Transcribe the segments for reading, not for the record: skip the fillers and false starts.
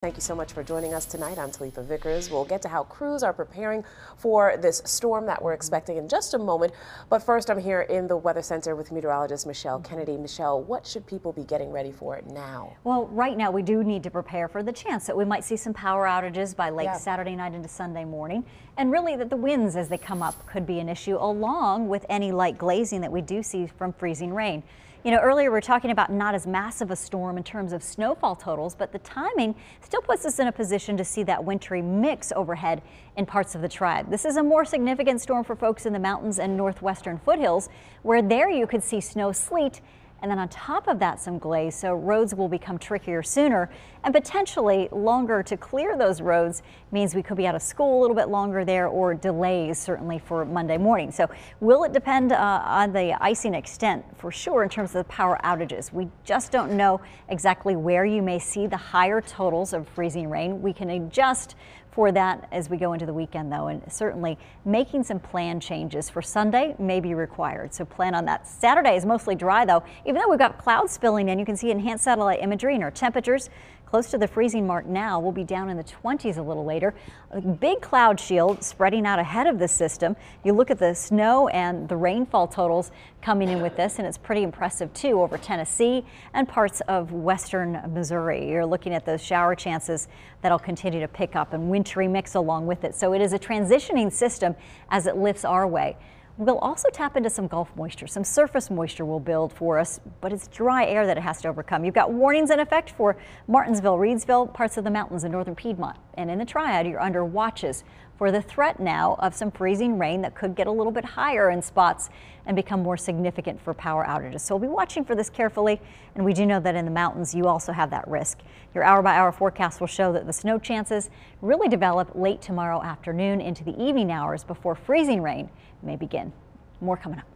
Thank you so much for joining us tonight. I'm Talitha Vickers. We'll get to how crews are preparing for this storm that we're expecting in just a moment. But first, I'm here in the Weather Center with meteorologist Michelle Kennedy. Michelle, what should people be getting ready for now? Well, right now we do need to prepare for the chance that we might see some power outages by late Saturday night into Sunday morning. And really that the winds as they come up could be an issue, along with any light glazing that we do see from freezing rain. You know, earlier we were talking about not as massive a storm in terms of snowfall totals, but the timing still puts us in a position to see that wintry mix overhead in parts of the triad. This is a more significant storm for folks in the mountains and northwestern foothills, where there you could see snow, sleet, and then on top of that some glaze, so roads will become trickier sooner and potentially longer to clear those roads means we could be out of school a little bit longer there, or delays certainly for Monday morning. So will it depend on the icing extent for sure in terms of the power outages? We just don't know exactly where you may see the higher totals of freezing rain. We can adjust for that as we go into the weekend though, and certainly making some plan changes for Sunday may be required. So plan on that. Saturday is mostly dry though. Even though we've got clouds spilling in, you can see enhanced satellite imagery and our temperatures close to the freezing mark now. We'll be down in the 20s a little later. A big cloud shield spreading out ahead of the system. You look at the snow and the rainfall totals coming in with this, and it's pretty impressive too over Tennessee and parts of western Missouri. You're looking at those shower chances that'll continue to pick up and wintry mix along with it. So it is a transitioning system as it lifts our way. We'll also tap into some Gulf moisture. Some surface moisture will build for us, but it's dry air that it has to overcome. You've got warnings in effect for Martinsville, Reidsville, parts of the mountains in northern Piedmont. And in the Triad, you're under watches for the threat now of some freezing rain that could get a little bit higher in spots and become more significant for power outages. So we'll be watching for this carefully, and we do know that in the mountains you also have that risk. Your hour-by-hour forecast will show that the snow chances really develop late tomorrow afternoon into the evening hours before freezing rain may begin. More coming up.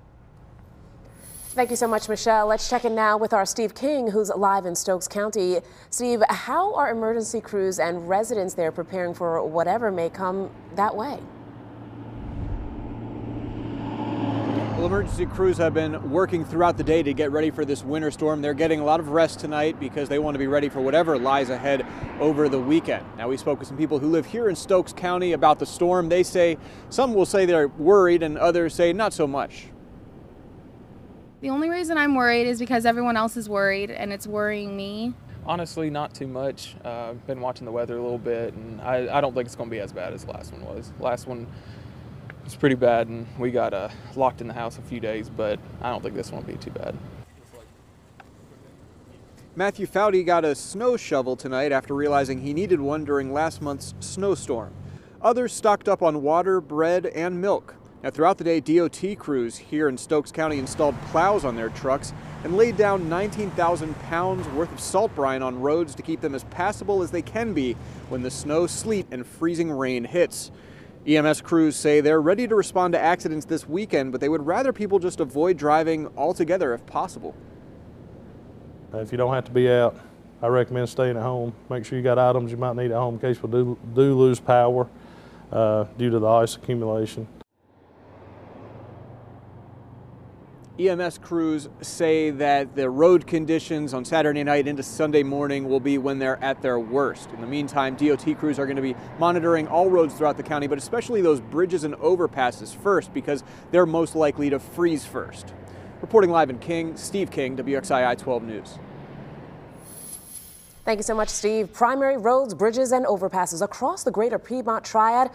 Thank you so much, Michelle. Let's check in now with our Steve King, who's live in Stokes County. Steve, how are emergency crews and residents there preparing for whatever may come that way? Well, emergency crews have been working throughout the day to get ready for this winter storm. They're getting a lot of rest tonight because they want to be ready for whatever lies ahead over the weekend. Now, we spoke with some people who live here in Stokes County about the storm. They say, some will say they're worried and others say not so much. The only reason I'm worried is because everyone else is worried and it's worrying me. Honestly, not too much. I've been watching the weather a little bit, and I don't think it's going to be as bad as the last one was. Last one was pretty bad, and we got locked in the house a few days, but I don't think this one will be too bad. Matthew Foudy got a snow shovel tonight after realizing he needed one during last month's snowstorm. Others stocked up on water, bread, and milk. Now, throughout the day, DOT crews here in Stokes County installed plows on their trucks and laid down 19,000 pounds worth of salt brine on roads to keep them as passable as they can be when the snow, sleet, and freezing rain hits. EMS crews say they're ready to respond to accidents this weekend, but they would rather people just avoid driving altogether if possible. If you don't have to be out, I recommend staying at home. Make sure you got items you might need at home in case we do lose power due to the ice accumulation. EMS crews say that the road conditions on Saturday night into Sunday morning will be when they're at their worst. In the meantime, DOT crews are going to be monitoring all roads throughout the county, but especially those bridges and overpasses first because they're most likely to freeze first. Reporting live in King, Steve King, WXII 12 News. Thank you so much, Steve. Primary roads, bridges, and overpasses across the greater Piedmont Triad,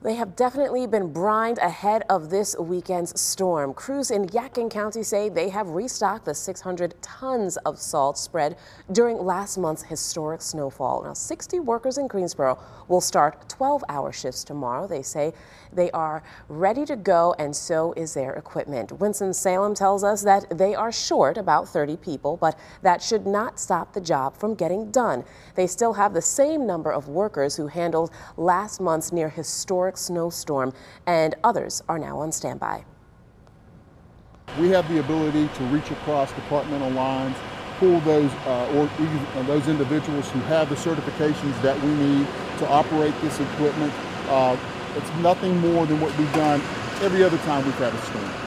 they have definitely been brined ahead of this weekend's storm. Crews in Yadkin County say they have restocked the 600 tons of salt spread during last month's historic snowfall. Now, 60 workers in Greensboro will start 12-hour shifts tomorrow. They say they are ready to go, and so is their equipment. Winston-Salem tells us that they are short about 30 people, but that should not stop the job from getting done. They still have the same number of workers who handled last month's near historic snowstorm, and others are now on standby. We have the ability to reach across departmental lines, pull those those individuals who have the certifications that we need to operate this equipment. It's nothing more than what we've done every other time we've had a storm.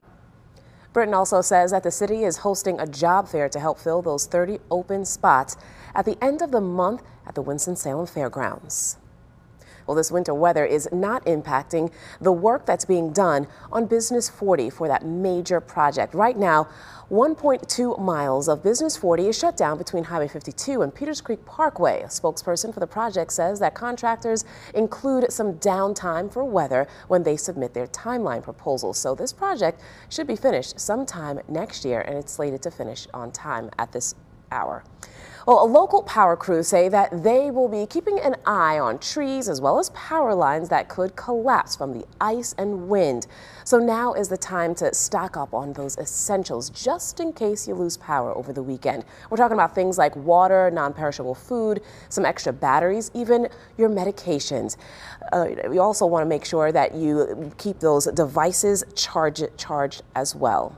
Britton also says that the city is hosting a job fair to help fill those 30 open spots at the end of the month at the Winston-Salem Fairgrounds. Well, this winter weather is not impacting the work that's being done on Business 40 for that major project. Right now, 1.2 miles of Business 40 is shut down between Highway 52 and Peters Creek Parkway. A spokesperson for the project says that contractors include some downtime for weather when they submit their timeline proposals. So this project should be finished sometime next year, and it's slated to finish on time at this hour. Well, a local power crew say that they will be keeping an eye on trees as well as power lines that could collapse from the ice and wind. So now is the time to stock up on those essentials just in case you lose power over the weekend. We're talking about things like water, non-perishable food, some extra batteries, even your medications. You also want to make sure that you keep those devices charged as well.